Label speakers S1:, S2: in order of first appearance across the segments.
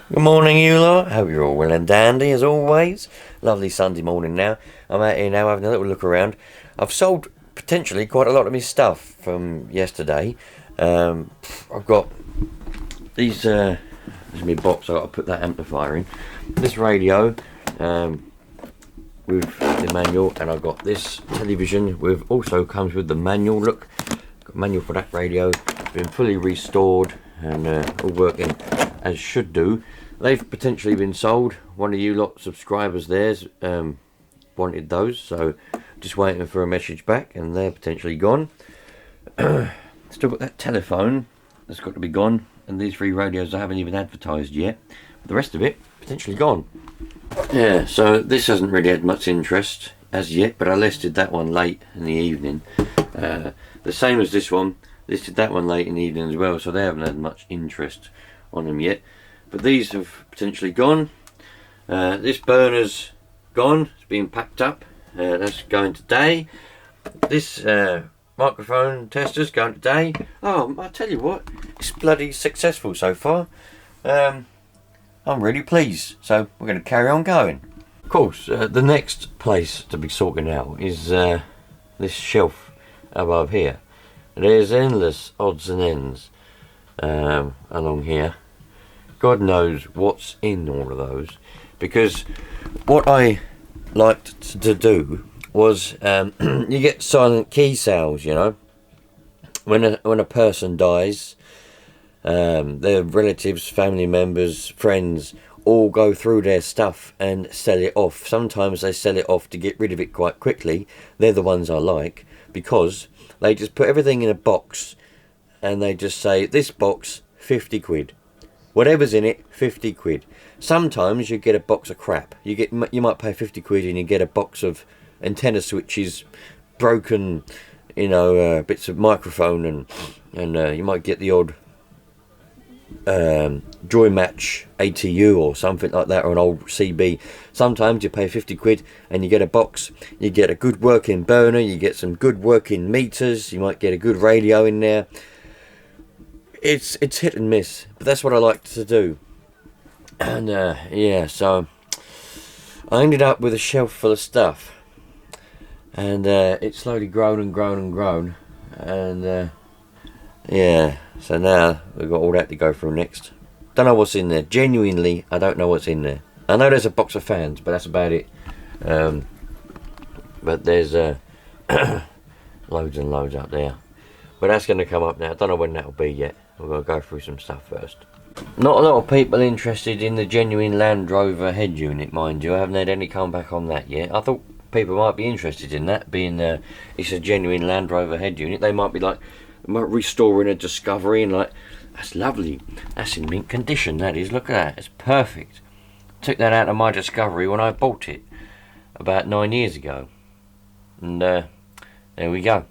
S1: Good morning, you lot. Hope you're all well and dandy as always. Lovely Sunday morning now. I'm out here now having a little look around. I've sold potentially quite a lot of my stuff from yesterday. I've got these. This is my box. I've got to put that amplifier in. This radio with the manual, and I've got this television with also comes with the manual. Look, got a manual for that radio. Been fully restored and all working as should do. They've potentially been sold. One of you lot subscribers theirs wanted those, so just waiting for a message back, and they're potentially gone. Still got that telephone that's got to be gone, and these 3 radios I haven't even advertised yet. But the rest of it potentially gone. Yeah, so this hasn't really had much interest as yet, but I listed that one late in the evening. The same as this one, listed that one late in the evening as well, so they haven't had much interest on them yet. But these have potentially gone. This burner's gone, it's been packed up. That's going today. This microphone tester's going today. Oh, I tell you what, it's bloody successful so far. I'm really pleased, so we're going to carry on going. Of course, the next place to be sorting out is this shelf above here. There's endless odds and ends along here. God knows what's in all of those, because what I liked to do was you get silent key sales, you know, when a person dies, their relatives, family members, friends all go through their stuff and sell it off. Sometimes they sell it off to get rid of it quite quickly. They're the ones I like, because they just put everything in a box and they just say, this box 50 quid. Whatever's in it, 50 quid. Sometimes you get a box of crap. You might pay 50 quid and you get a box of antenna switches, broken, you know, bits of microphone, and you might get the odd Joy Match ATU or something like that, or an old CB. Sometimes you pay 50 quid and you get a box. You get a good working burner. You get some good working meters. You might get a good radio in there. It's hit and miss, but that's what I like to do. And yeah, so I ended up with a shelf full of stuff, and it's slowly grown and grown and grown, and yeah, so now we've got all that to go through next. Don't know what's in there. Genuinely, I don't know what's in there. I know there's a box of fans, but that's about it. But there's loads and loads up there, but that's going to come up now. I don't know when that'll be yet. We're going to go through some stuff first. Not a lot of people interested in the genuine Land Rover head unit, mind you. I haven't had any comeback on that yet. I thought people might be interested in that, being it's a genuine Land Rover head unit. They might be like, restoring a Discovery, and like, that's lovely. That's in mint condition, that is. Look at that. It's perfect. Took that out of my Discovery when I bought it about 9 years ago. And there we go.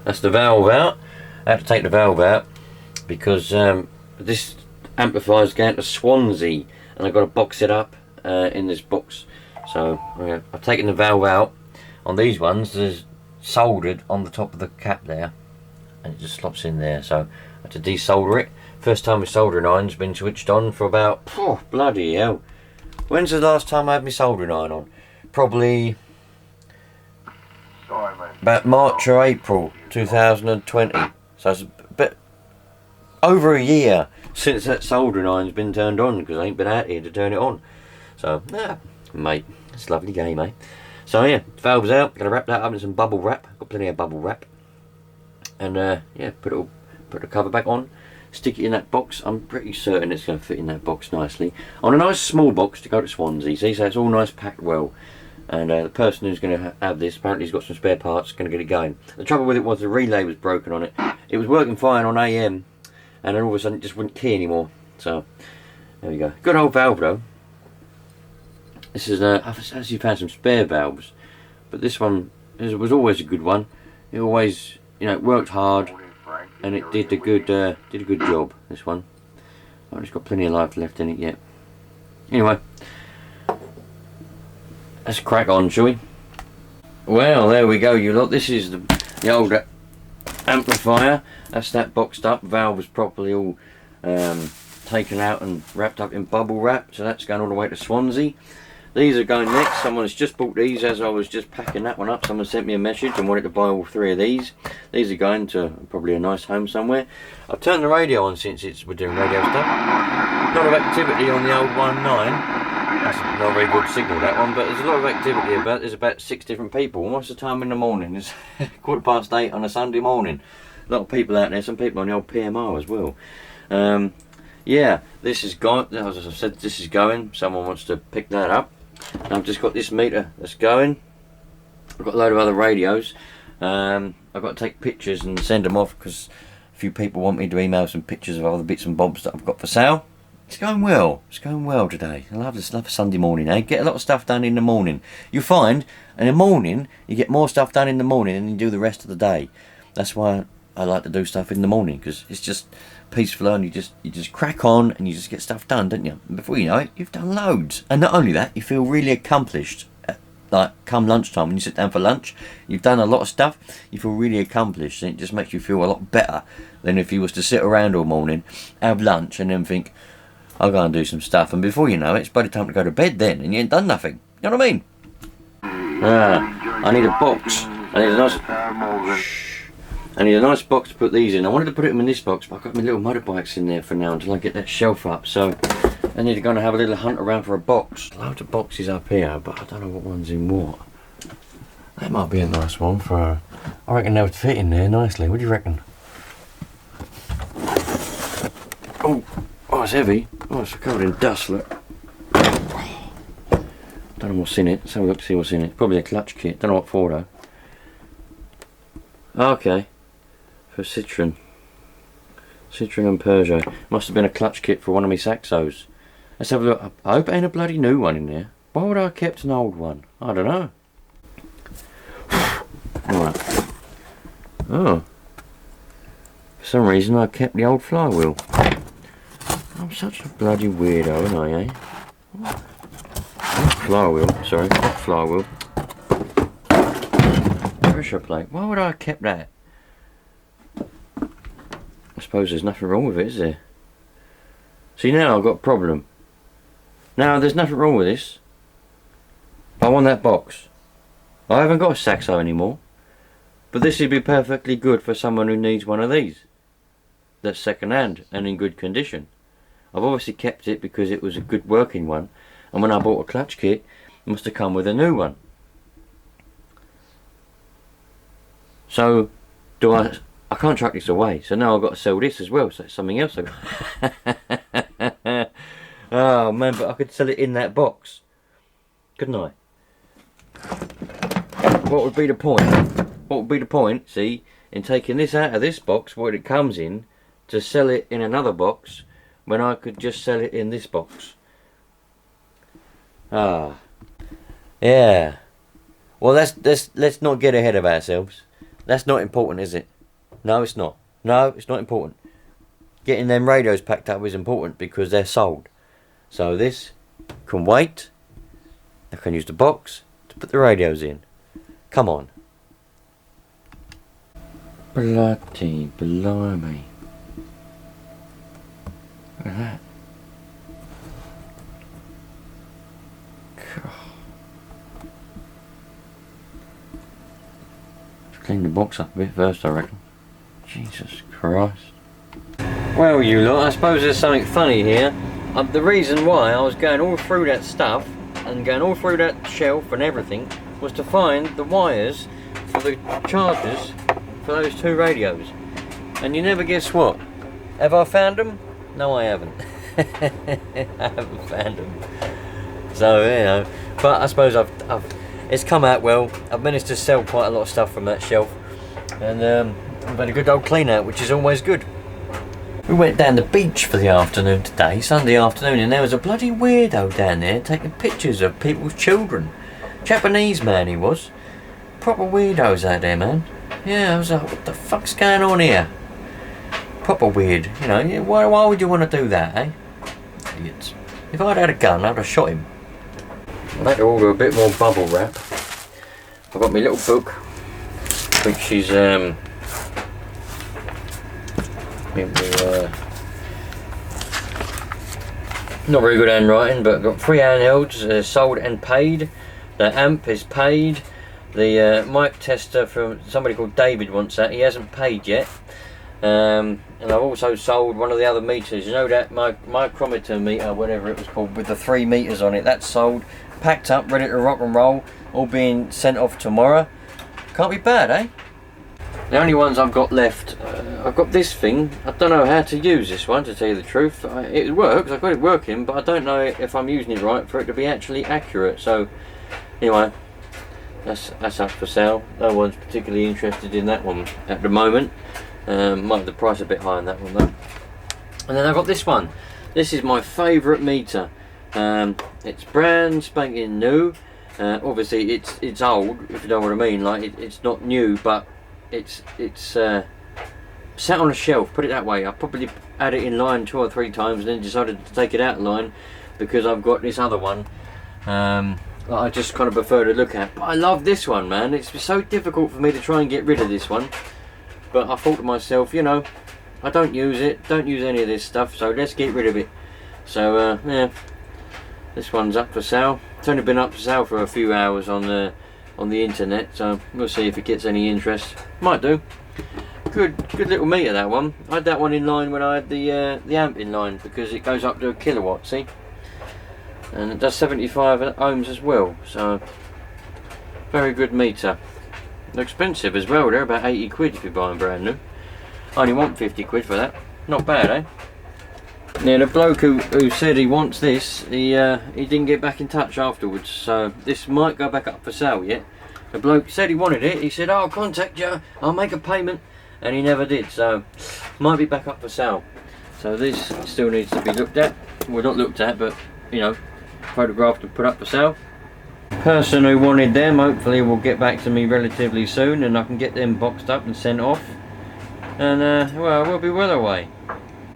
S1: That's the valve out. I had to take the valve out because this amplifier's going to Swansea, and I've got to box it up in this box. So I've taken the valve out. On these ones, there's soldered on the top of the cap there, and it just slops in there. So I had to desolder it. First time my soldering iron's been switched on for about, oh, bloody hell. When's the last time I had my soldering iron on? Probably about March or April 2020. So it's a bit over a year since that soldering iron's been turned on, because I ain't been out here to turn it on. So, yeah, mate, it's a lovely game, eh? So yeah, valve's out. Gonna wrap that up in some bubble wrap. Got plenty of bubble wrap. And yeah, put the cover back on. Stick it in that box. I'm pretty certain it's going to fit in that box nicely. On a nice small box to go to Swansea. See, so it's all nice packed well. And the person who's going to have this, apparently he's got some spare parts, going to get it going. The trouble with it was the relay was broken on it. It was working fine on AM, and then all of a sudden it just wouldn't key anymore. So, there we go. Good old valve though. This is, I've actually found some spare valves, but this one was always a good one. It always, you know, it worked hard, and it did a good job, this one. Oh, it's got plenty of life left in it yet. Anyway, let's crack on, shall we? Well, there we go, you lot. This is the old amplifier. That's that boxed up. Valve was properly all taken out and wrapped up in bubble wrap, so that's going all the way to Swansea. These are going next. Someone's just bought these as I was just packing that one up. Someone sent me a message and wanted to buy all 3 of these. These are going to probably a nice home somewhere. I've turned the radio on since we're doing radio stuff. A lot of activity on the old 1.9. That's not a very good signal, that one, but there's a lot of activity about. There's about 6 different people. What's the time in the morning? It's 8:15 on a Sunday morning. A lot of people out there, some people on the old PMR as well. Yeah, this is gone. As I said, this is going. Someone wants to pick that up. And I've just got this meter that's going. I've got a load of other radios. I've got to take pictures and send them off because a few people want me to email some pictures of other bits and bobs that I've got for sale. It's going well. It's going well today. I love this. Love a Sunday morning, eh? Get a lot of stuff done in the morning. You find in the morning you get more stuff done in the morning than you do the rest of the day. That's why I like to do stuff in the morning, because it's just peaceful and you just crack on and you just get stuff done, don't you? And before you know it, you've done loads. And not only that, you feel really accomplished. Like come lunchtime, when you sit down for lunch, you've done a lot of stuff. You feel really accomplished, and it just makes you feel a lot better than if you was to sit around all morning, have lunch, and then think, I'll go and do some stuff. And before you know it, it's by the time to go to bed then, and you ain't done nothing. You know what I mean? I need a box. I need a nice box to put these in. I wanted to put them in this box, but I've got my little motorbikes in there for now until I get that shelf up. So I need to go and have a little hunt around for a box. Loads of boxes up here, but I don't know what one's in what. That might be a nice one for. I reckon they would fit in there nicely. What do you reckon? Oh, it's heavy. Oh, it's covered in dust. Look. Don't know what's in it. Let's have a look to see what's in it. Probably a clutch kit. Don't know what for though. Okay. For Citroen and Peugeot. Must have been a clutch kit for one of my Saxos. Let's have a look. I hope it ain't a bloody new one in there. Why would I have kept an old one? I don't know. Right. Oh. For some reason I kept the old flywheel. I'm such a bloody weirdo, aren't I, eh? Flywheel, sorry, not flywheel. Pressure plate. Why would I have kept that? I suppose there's nothing wrong with it, is there? See, now I've got a problem. Now there's nothing wrong with this. I want that box. I haven't got a Saxo anymore, but this would be perfectly good for someone who needs one of these. That's second hand and in good condition. I've obviously kept it because it was a good working one, and when I bought a clutch kit, it must have come with a new one. So, I can't chuck this away, so now I've got to sell this as well, so it's something else. Oh man, but I could sell it in that box, couldn't I? What would be the point? What would be the point, see, in taking this out of this box, what it comes in, to sell it in another box, when I could just sell it in this box? Ah, yeah. Well, let's not get ahead of ourselves. That's not important, is it? No, it's not. No, it's not important. Getting them radios packed up is important because they're sold. So this can wait. I can use the box to put the radios in. Come on. Bloody blimey. Look at that. God. Clean the box up a bit first, I reckon. Jesus Christ. Well, you lot, I suppose there's something funny here. The reason why I was going all through that stuff and going all through that shelf and everything was to find the wires for the chargers for those 2 radios. And you never guess what? Have I found them? No, I haven't. I haven't found them. So, you know, but I suppose it's come out well. I've managed to sell quite a lot of stuff from that shelf, and I've had a good old clean out, which is always good. We went down the beach for the afternoon today, Sunday afternoon, and there was a bloody weirdo down there taking pictures of people's children. Japanese man he was. Proper weirdos out there, man. Yeah, I was like, what the fuck's going on here? Proper weird, you know. Why would you want to do that, eh? Idiots. If I'd had a gun, I'd have shot him. I'd like to order a bit more bubble wrap. I've got my little book, which is Not very good handwriting, but I've got 3 handhelds sold and paid. The amp is paid. The mic tester from somebody called David wants that. He hasn't paid yet. And I've also sold one of the other meters. You know that micrometer meter, whatever it was called, with the 3 meters on it. That's sold, packed up, ready to rock and roll. All being sent off tomorrow. Can't be bad, eh? The only ones I've got left, I've got this thing. I don't know how to use this one, to tell you the truth. It works, I've got it working, but I don't know if I'm using it right for it to be actually accurate. So, anyway, that's up for sale. No one's particularly interested in that one at the moment. Might have the price a bit higher on that one though. And then I've got this one. This is my favourite meter. It's brand spanking new. Obviously, it's old, if you know what I mean. Like it's not new, but it's sat on a shelf, put it that way. I probably had it in line 2 or 3 times and then decided to take it out of line because I've got this other one that I just kind of prefer to look at. But I love this one, man. It's so difficult for me to try and get rid of this one, but I thought to myself, you know, I don't use it, don't use any of this stuff, so let's get rid of it. So yeah, this one's up for sale. It's only been up for sale for a few hours on the internet, so we'll see if it gets any interest. Might do. Good little meter, that one. I had that one in line when I had the amp in line, because it goes up to a kilowatt, see? And it does 75 ohms as well, so very good meter. They're expensive as well. They're about 80 quid if you buy them brand new. I only want 50 quid for that. Not bad, eh? Now the bloke who said he wants this, he didn't get back in touch afterwards, so this might go back up for sale yet. The bloke said he wanted it. He said, "Oh, I'll contact you, I'll make a payment," and he never did, so might be back up for sale. So this still needs to be looked at. Well, not looked at, but you know, photographed and put up for sale. Person who wanted them hopefully will get back to me relatively soon, and I can get them boxed up and sent off, and well, we'll be well away.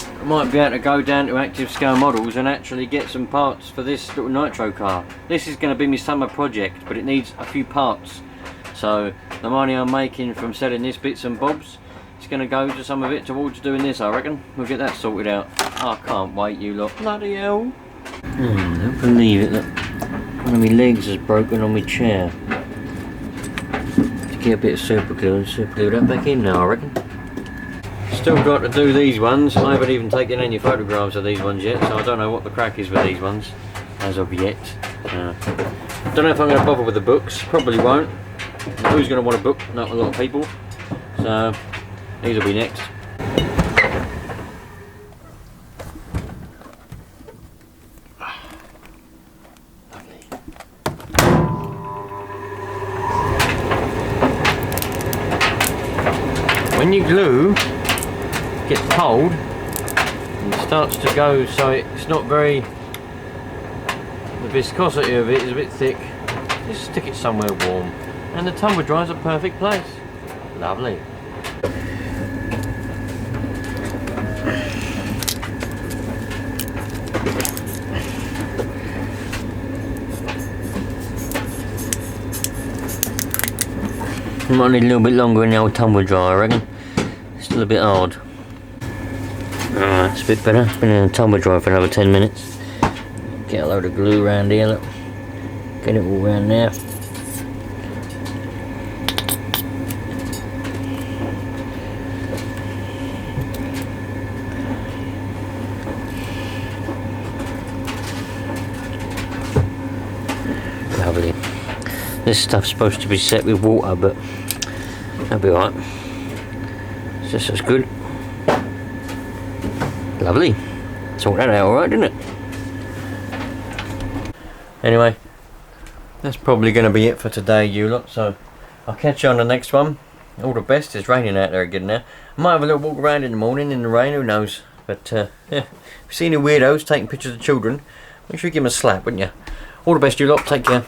S1: I might be able to go down to RustySkull Models and actually get some parts for this little nitro car. This is going to be my summer project, but it needs a few parts. So the money I'm making from selling this bits and bobs, it's going to go to some of it towards doing this, I reckon. We'll get that sorted out. I can't wait, you lot. Bloody hell. Don't believe it, look. One of my legs is broken on my chair. To get a bit of super glue and super glue that back in now, I reckon. Still got to do these ones. I haven't even taken any photographs of these ones yet, so I don't know what the crack is with these ones as of yet. Don't know if I'm going to bother with the books. Probably won't. Who's going to want a book? Not a lot of people. So these will be next. When you glue, it gets cold and starts to go, so it's not very, the viscosity of it is a bit thick. Just stick it somewhere warm, and the tumble dryer's a perfect place. Lovely. Might need a little bit longer in the old tumble dryer, I reckon. Still a bit hard. Alright, it's a bit better. It's been in the tumble dryer for another 10 minutes. Get a load of glue around here, look. Get it all around there. Lovely. This stuff's supposed to be set with water, but that'll be alright. It's just as good. Lovely. Sort that out alright, didn't it? Anyway, that's probably going to be it for today, you lot. So I'll catch you on the next one. All the best. It's raining out there again now. I might have a little walk around in the morning in the rain, who knows. But yeah, if you see any weirdos taking pictures of children, make sure you give them a slap, wouldn't you? All the best, you lot. Take care.